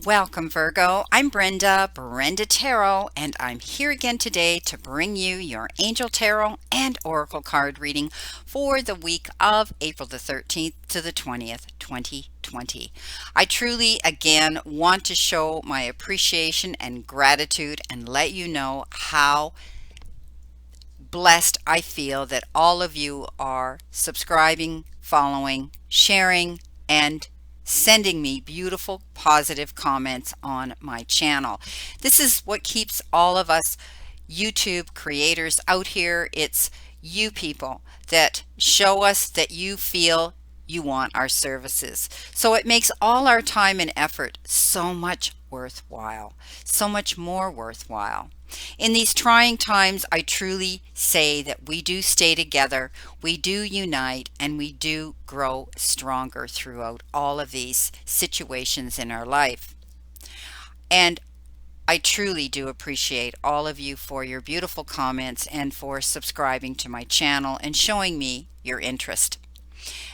Welcome, Virgo. I'm Brenda Tarot, and I'm here again today to bring you your Angel Tarot and Oracle card reading for the week of April the 13th to the 20th, 2020. I truly, again, want to show my appreciation and gratitude and let you know how blessed I feel that all of you are subscribing, following, sharing, and sending me beautiful, positive comments on my channel. This is what keeps all of us YouTube creators out here. It's you people that show us that you feel you want our services. So it makes all our time and effort so much worthwhile, so much more worthwhile. In these trying times, I truly say that we do stay together, we do unite, and we do grow stronger throughout all of these situations in our life. And I truly do appreciate all of you for your beautiful comments and for subscribing to my channel and showing me your interest.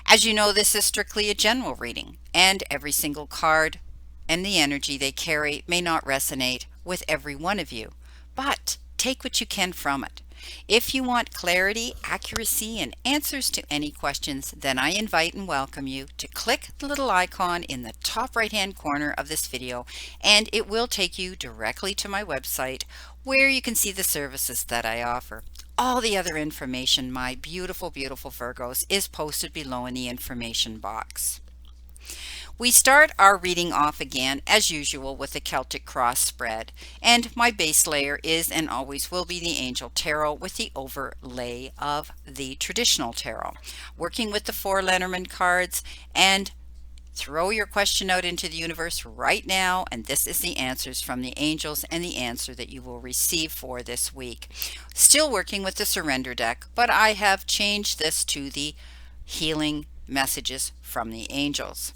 As you know, this is strictly a general reading, and every single card and the energy they carry may not resonate with every one of you, but take what you can from it. If you want clarity, accuracy, and answers to any questions, then I invite and welcome you to click the little icon in the top right-hand corner of this video, and it will take you directly to my website where you can see the services that I offer. All the other information, my beautiful, beautiful Virgos, is posted below in the information box. We start our reading off again, as usual, with the Celtic Cross spread, and my base layer is and always will be the Angel Tarot with the overlay of the traditional tarot. Working with the 4 Lenormand cards, and throw your question out into the universe right now, and this is the answers from the angels and the answer that you will receive for this week. Still working with the surrender deck, but I have changed this to the healing messages from the angels.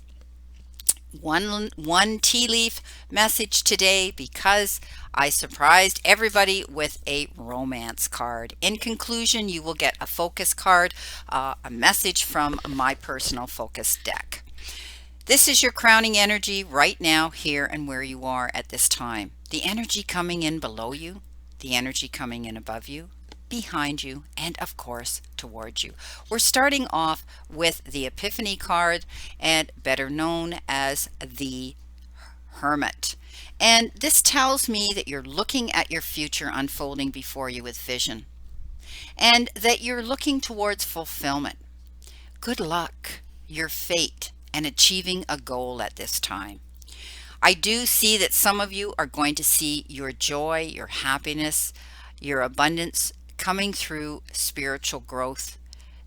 One tea leaf message today because I surprised everybody with a romance card. In conclusion, you will get a focus card, a message from my personal focus deck. This is your crowning energy right now, here and where you are at this time. The energy coming in below you, the energy coming in above you, behind you, and of course towards you. We're starting off with the Epiphany card, and better known as the Hermit. And this tells me that you're looking at your future unfolding before you with vision, and that you're looking towards fulfillment. Good luck, your fate, and achieving a goal at this time. I do see that some of you are going to see your joy, your happiness, your abundance coming through spiritual growth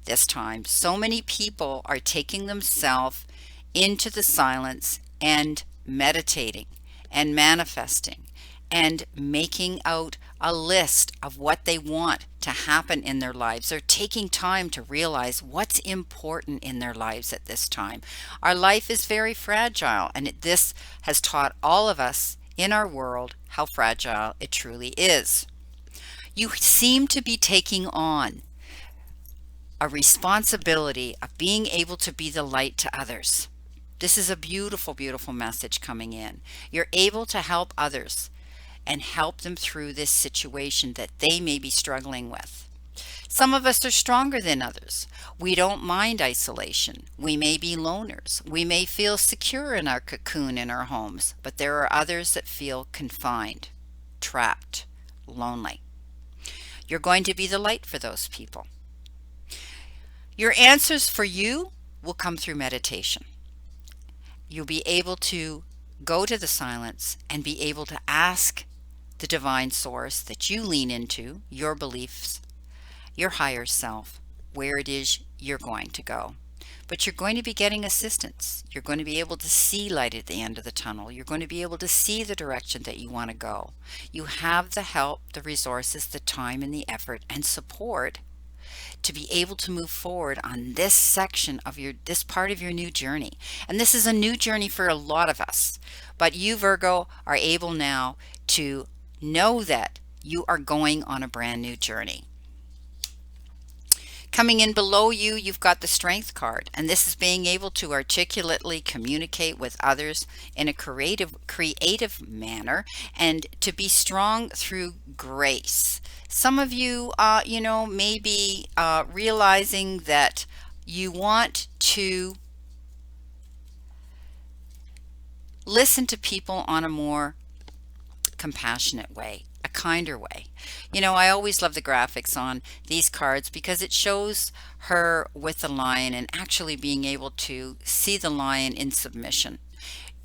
this time. So many people are taking themselves into the silence and meditating and manifesting and making out a list of what they want to happen in their lives. They're taking time to realize what's important in their lives at this time. Our life is very fragile, and this has taught all of us in our world how fragile it truly is. You seem to be taking on a responsibility of being able to be the light to others. This is a beautiful, beautiful message coming in. You're able to help others and help them through this situation that they may be struggling with. Some of us are stronger than others. We don't mind isolation. We may be loners. We may feel secure in our cocoon in our homes, but there are others that feel confined, trapped, lonely. You're going to be the light for those people. Your answers for you will come through meditation. You'll be able to go to the silence and be able to ask the divine source that you lean into, your beliefs, your higher self, where it is you're going to go. But you're going to be getting assistance. You're going to be able to see light at the end of the tunnel. You're going to be able to see the direction that you want to go. You have the help, the resources, the time, and the effort and support to be able to move forward on this section of this part of your new journey. And this is a new journey for a lot of us. But you, Virgo, are able now to know that you are going on a brand new journey. Coming in below you, you've got the Strength card, and this is being able to articulately communicate with others in a creative manner, and to be strong through grace. Some of you, may be realizing that you want to listen to people on a more compassionate way, a kinder way. I always love the graphics on these cards because it shows her with the lion and actually being able to see the lion in submission.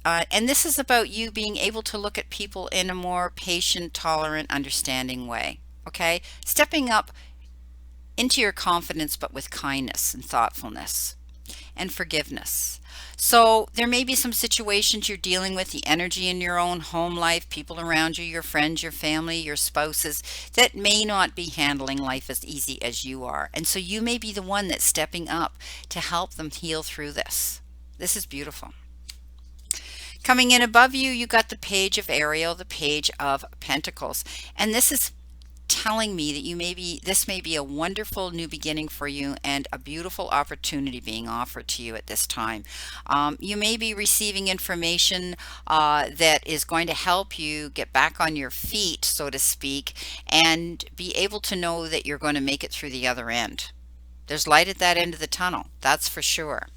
And this is about you being able to look at people in a more patient, tolerant, understanding way. Okay? Stepping up into your confidence, but with kindness and thoughtfulness and forgiveness. So there may be some situations you're dealing with, the energy in your own home life, people around you, your friends, your family, your spouses, that may not be handling life as easy as you are. And so you may be the one that's stepping up to help them heal through this. This is beautiful. Coming in above you, you got the Page of Ariel, the Page of Pentacles. And this is telling me that this may be a wonderful new beginning for you and a beautiful opportunity being offered to you at this time. You may be receiving information that is going to help you get back on your feet, so to speak, and be able to know that you're going to make it through the other end. There's light at that end of the tunnel, that's for sure.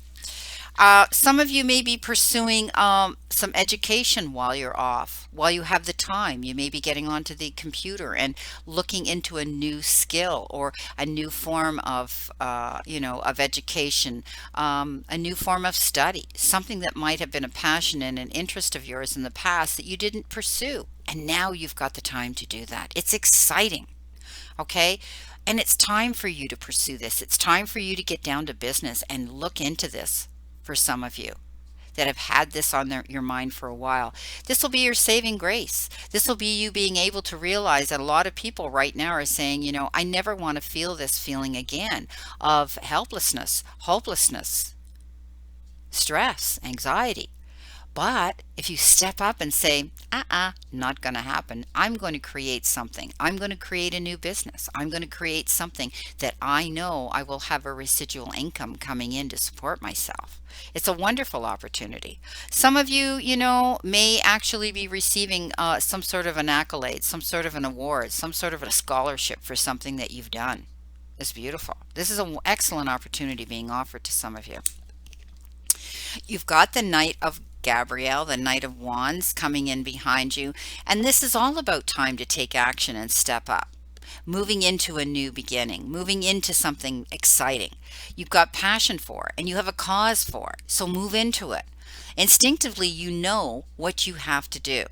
Some of you may be pursuing some education while you're off, while you have the time. You may be getting onto the computer and looking into a new skill or a new form of education, a new form of study, something that might have been a passion and an interest of yours in the past that you didn't pursue. And now you've got the time to do that. It's exciting. Okay? And it's time for you to pursue this. It's time for you to get down to business and look into this. For some of you that have had this on your mind for a while, this will be your saving grace. This will be you being able to realize that a lot of people right now are saying, I never want to feel this feeling again of helplessness, hopelessness, stress, anxiety. But if you step up and say, not going to happen. I'm going to create something. I'm going to create a new business. I'm going to create something that I know I will have a residual income coming in to support myself. It's a wonderful opportunity. Some of you, may actually be receiving some sort of an accolade, some sort of an award, some sort of a scholarship for something that you've done. It's beautiful. This is an excellent opportunity being offered to some of you. You've got the Knight of Gabrielle, the Knight of Wands, coming in behind you. And this is all about time to take action and step up. Moving into a new beginning, moving into something exciting. You've got passion for it and you have a cause for it. So move into it. Instinctively, you know what you have to do.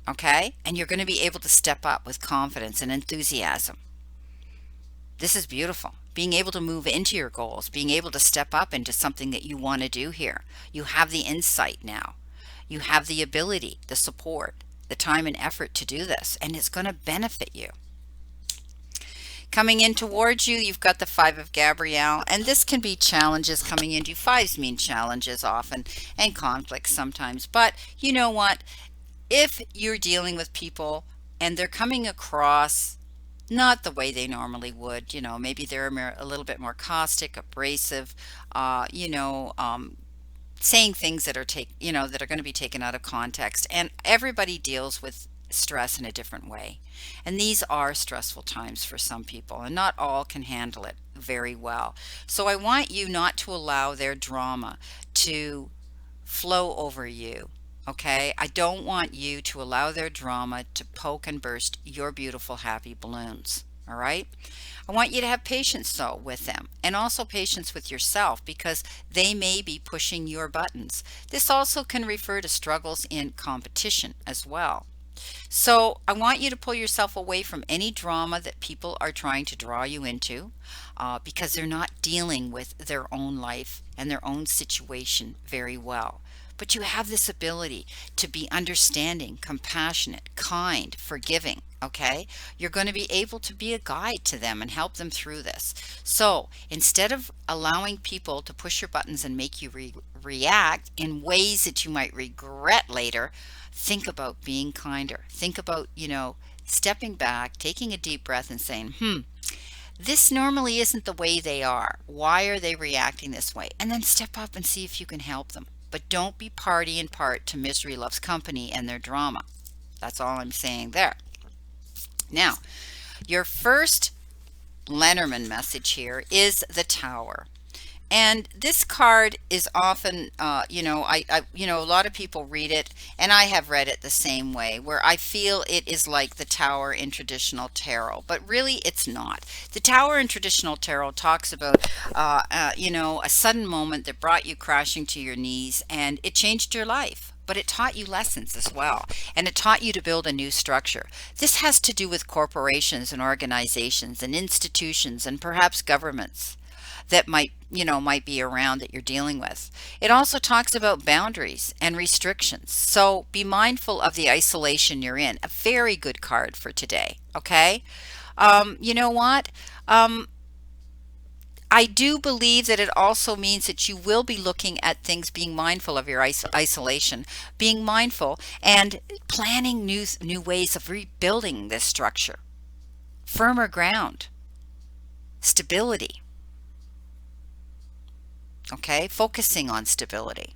Okay? And you're going to be able to step up with confidence and enthusiasm. This is beautiful. Being able to move into your goals, being able to step up into something that you want to do here. You have the insight now. You have the ability, the support, the time and effort to do this, and it's going to benefit you. Coming in towards you, you've got the Five of Gabrielle, and this can be challenges coming into. Fives mean challenges often and conflicts sometimes, but you know what? If you're dealing with people and they're coming across not the way they normally would, maybe they're a little bit more caustic, abrasive, saying things that are that are going to be taken out of context. And everybody deals with stress in a different way. And these are stressful times for some people, and not all can handle it very well. So I want you not to allow their drama to flow over you. Okay, I don't want you to allow their drama to poke and burst your beautiful, happy balloons. All right. I want you to have patience, though, with them, and also patience with yourself, because they may be pushing your buttons. This also can refer to struggles in competition as well. So I want you to pull yourself away from any drama that people are trying to draw you into, because they're not dealing with their own life and their own situation very well. But you have this ability to be understanding, compassionate, kind, forgiving, okay? You're going to be able to be a guide to them and help them through this. So instead of allowing people to push your buttons and make you react in ways that you might regret later, think about being kinder. Think about, stepping back, taking a deep breath and saying, This normally isn't the way they are. Why are they reacting this way? And then step up and see if you can help them. But don't be party and part to misery loves company and their drama. That's all I'm saying there. Now, your first Lenormand message here is the Tower. And this card is often, a lot of people read it, and I have read it the same way, where I feel it is like the Tower in traditional tarot, but really it's not. The Tower in traditional tarot talks about, a sudden moment that brought you crashing to your knees, and it changed your life. But it taught you lessons as well, and it taught you to build a new structure. This has to do with corporations and organizations and institutions and perhaps governments that might be around that you're dealing with. It also talks about boundaries and restrictions. So be mindful of the isolation you're in. A very good card for today. Okay. You know what? Um, I do believe that it also means that you will be looking at things, being mindful of your isolation, being mindful and planning new ways of rebuilding this structure. Firmer ground, stability. Okay, focusing on stability.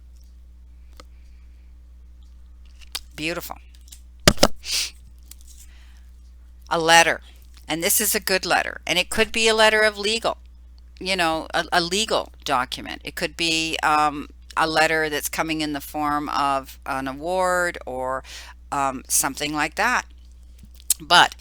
Beautiful. A letter, and this is a good letter, and it could be a letter of legal, a legal document. It could be a letter that's coming in the form of an award or something like that. But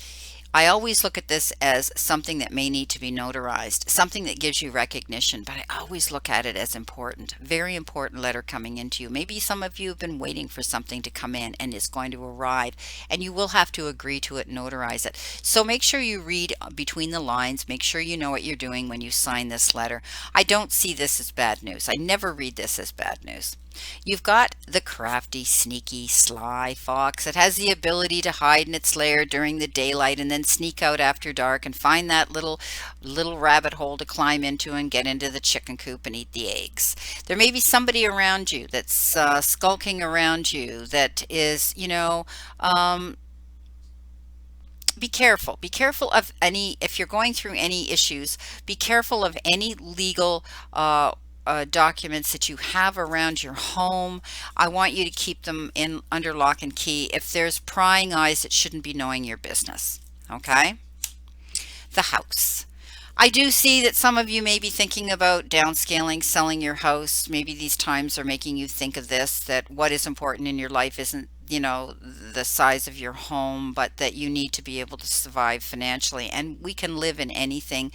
I always look at this as something that may need to be notarized, something that gives you recognition, but I always look at it as important. Very important letter coming into you. Maybe some of you have been waiting for something to come in and it's going to arrive, and you will have to agree to it, notarize it. So make sure you read between the lines. Make sure you know what you're doing when you sign this letter. I don't see this as bad news. I never read this as bad news. You've got the crafty, sneaky, sly fox. It has the ability to hide in its lair during the daylight and then sneak out after dark and find that little rabbit hole to climb into and get into the chicken coop and eat the eggs. There may be somebody around you that's skulking around you that is, be careful. Be careful of any, if you're going through any issues, be careful of any legal documents that you have around your home. I want you to keep them in under lock and key. If there's prying eyes that shouldn't be knowing your business. Okay? The house. I do see that some of you may be thinking about downscaling, selling your house. Maybe these times are making you think of this, that what is important in your life isn't, the size of your home, but that you need to be able to survive financially. And we can live in anything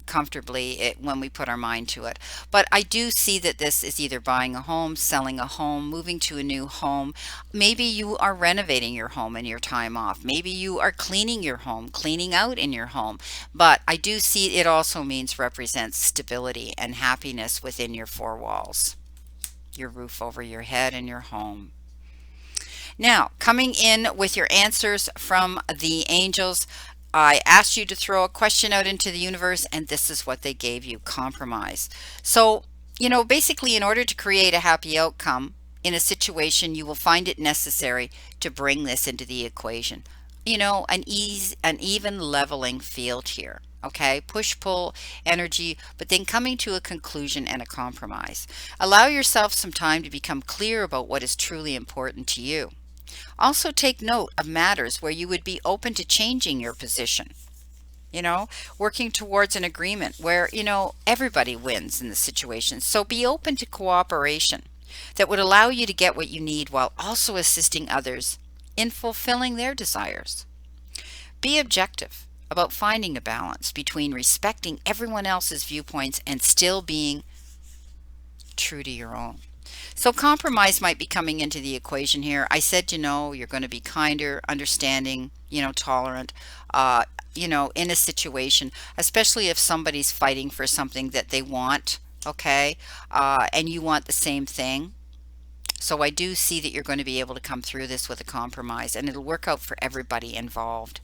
comfortably when we put our mind to it. But I do see that this is either buying a home, selling a home, moving to a new home. Maybe you are renovating your home in your time off. Maybe you are cleaning your home, cleaning out in your home. But I do see it also represents stability and happiness within your four walls, your roof over your head and your home. Now, coming in with your answers from the angels, I asked you to throw a question out into the universe, and this is what they gave you: compromise. So, basically, in order to create a happy outcome in a situation, you will find it necessary to bring this into the equation. An even leveling field here. Okay, push pull energy, but then coming to a conclusion and a compromise. Allow yourself some time to become clear about what is truly important to you. Also, take note of matters where you would be open to changing your position. Working towards an agreement where, everybody wins in the situation. So be open to cooperation that would allow you to get what you need while also assisting others in fulfilling their desires. Be objective about finding a balance between respecting everyone else's viewpoints and still being true to your own. So compromise might be coming into the equation here. I said, you're going to be kinder, understanding, tolerant, in a situation, especially if somebody's fighting for something that they want, okay, and you want the same thing. So I do see that you're going to be able to come through this with a compromise, and it'll work out for everybody involved.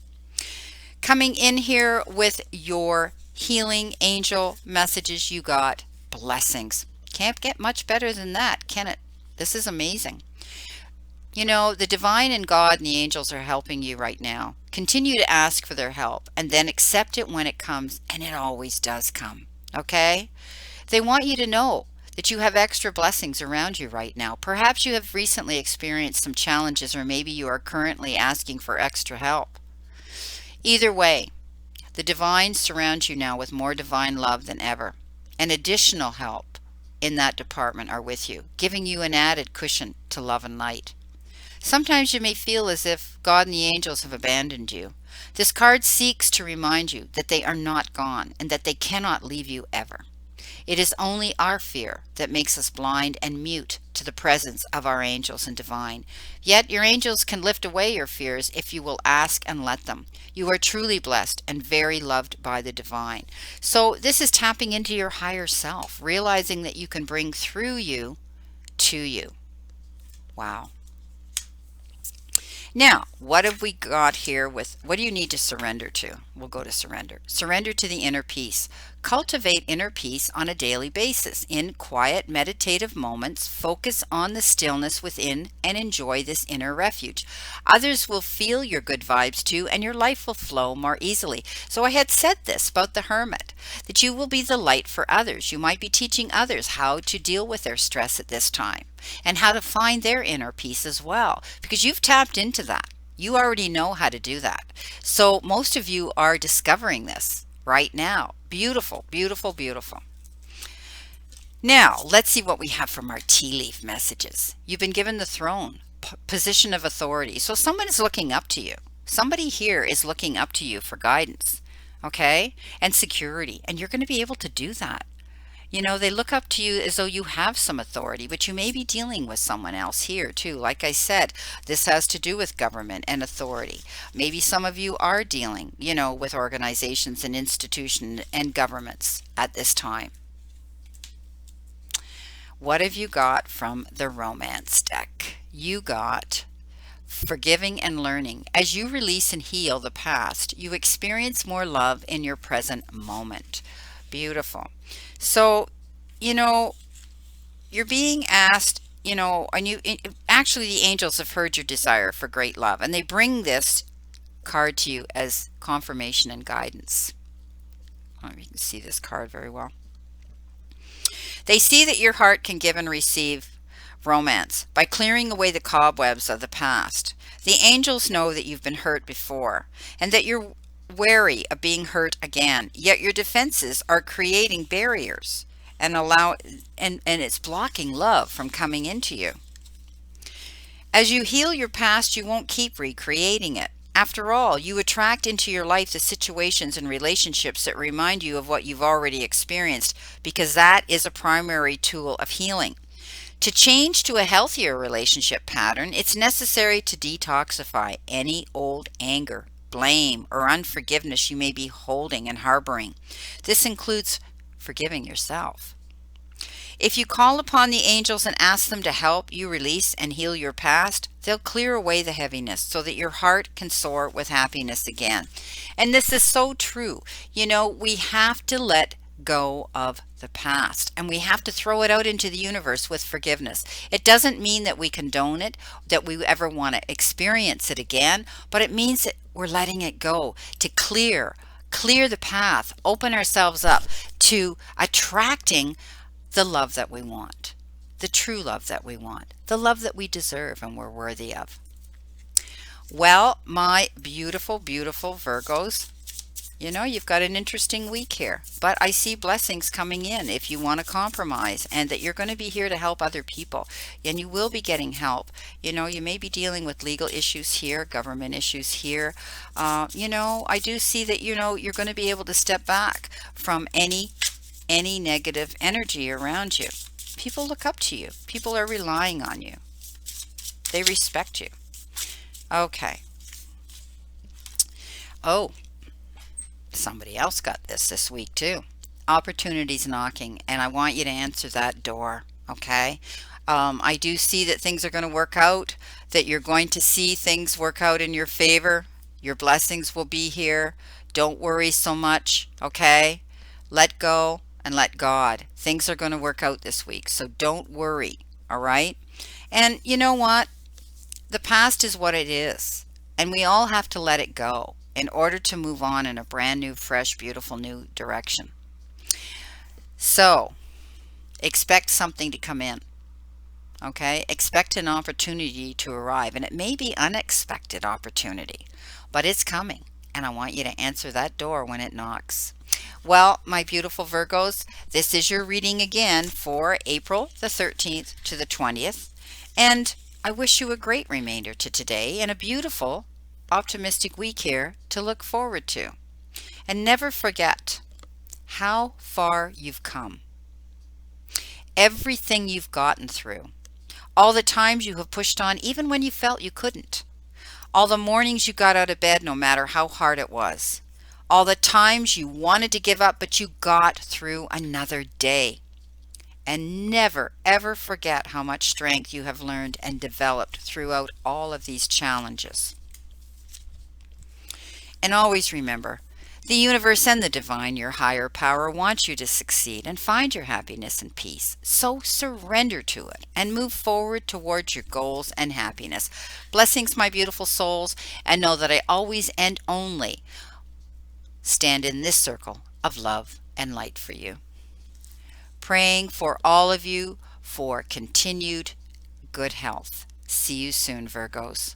Coming in here with your healing angel messages, you got blessings. Can't get much better than that, can it? This is amazing. You know, the divine and God and the angels are helping you right now. Continue to ask for their help and then accept it when it comes, and it always does come. Okay? They want you to know that you have extra blessings around you right now. Perhaps you have recently experienced some challenges, or maybe you are currently asking for extra help. Either way, the divine surrounds you now with more divine love than ever. And additional help in that department are with you, giving you an added cushion to love and light. Sometimes you may feel as if God and the angels have abandoned you. This card seeks to remind you that they are not gone and that they cannot leave you ever. It is only our fear that makes us blind and mute to the presence of our angels and divine. Yet your angels can lift away your fears if you will ask and let them. You are truly blessed and very loved by the divine. So this is tapping into your higher self, realizing that you can bring through you to you. Wow. Now, what have we got here with what do you need to surrender to? We'll go to surrender. Surrender to the inner peace. Cultivate inner peace on a daily basis. In quiet, meditative moments, focus on the stillness within and enjoy this inner refuge. Others will feel your good vibes too, and your life will flow more easily. So I had said this about the hermit, that you will be the light for others. You might be teaching others how to deal with their stress at this time and how to find their inner peace as well, because you've tapped into that. You already know how to do that. So most of you are discovering this right now. Beautiful, beautiful, beautiful. Now, let's see what we have from our tea leaf messages. You've been given the throne, position of authority. So someone is looking up to you. Somebody here is looking up to you for guidance, okay? And security. And you're going to be able to do that. You know, they look up to you as though you have some authority, but you may be dealing with someone else here too. Like I said, this has to do with government and authority. Maybe some of you are dealing, you know, with organizations and institutions and governments at this time. What have you got from the romance deck? You got forgiving and learning. As you release and heal the past, you experience more love in your present moment. Beautiful. So, you know, you're being asked, you know, actually the angels have heard your desire for great love, and they bring this card to you as confirmation and guidance. I don't know if you can see this card very well. They see that your heart can give and receive romance by clearing away the cobwebs of the past. The angels know that you've been hurt before and that you're wary of being hurt again, yet your defenses are creating barriers and it's blocking love from coming into you. As you heal your past, you won't keep recreating it. After all, you attract into your life the situations and relationships that remind you of what you've already experienced, because that is a primary tool of healing. To change to a healthier relationship pattern, it's necessary to detoxify any old anger, blame, or unforgiveness you may be holding and harboring. This includes forgiving yourself. If you call upon the angels and ask them to help you release and heal your past, they'll clear away the heaviness so that your heart can soar with happiness again. And this is so true. You know, we have to let go of the past and we have to throw it out into the universe with forgiveness. It doesn't mean that we condone it, that we ever want to experience it again, but it means that we're letting it go to clear the path, open ourselves up to attracting the love that we want, the true love that we want, the love that we deserve and we're worthy of. Well, my beautiful, beautiful Virgos, you know, you've got an interesting week here, but I see blessings coming in if you want to compromise, and that you're going to be here to help other people, and you will be getting help. You know, you may be dealing with legal issues here, government issues here. You know, I do see that, you know, you're going to be able to step back from any negative energy around you. People look up to you. People are relying on you. They respect you. Okay. Oh, somebody else got this week too. Opportunities knocking, and I want you to answer that door. Okay. I do see that things are going to work out, that you're going to see things work out in your favor. Your blessings will be here. Don't worry so much. Okay. Let go and let God. Things are going to work out this week, so don't worry. All right. And you know what? The past is what it is, and we all have to let it go in order to move on in a brand new, fresh, beautiful new direction. So, expect something to come in. Okay? Expect an opportunity to arrive, and it may be unexpected opportunity, but it's coming, and I want you to answer that door when it knocks. Well, my beautiful Virgos, this is your reading again for April the 13th to the 20th, and I wish you a great remainder to today and a beautiful, optimistic week here to look forward to. And never forget how far you've come, everything you've gotten through, all the times you have pushed on even when you felt you couldn't, all the mornings you got out of bed no matter how hard it was, all the times you wanted to give up but you got through another day. And never ever forget how much strength you have learned and developed throughout all of these challenges. And always remember, the universe and the divine, your higher power, wants you to succeed and find your happiness and peace. So surrender to it and move forward towards your goals and happiness. Blessings, my beautiful souls, and know that I always and only stand in this circle of love and light for you. Praying for all of you for continued good health. See you soon, Virgos.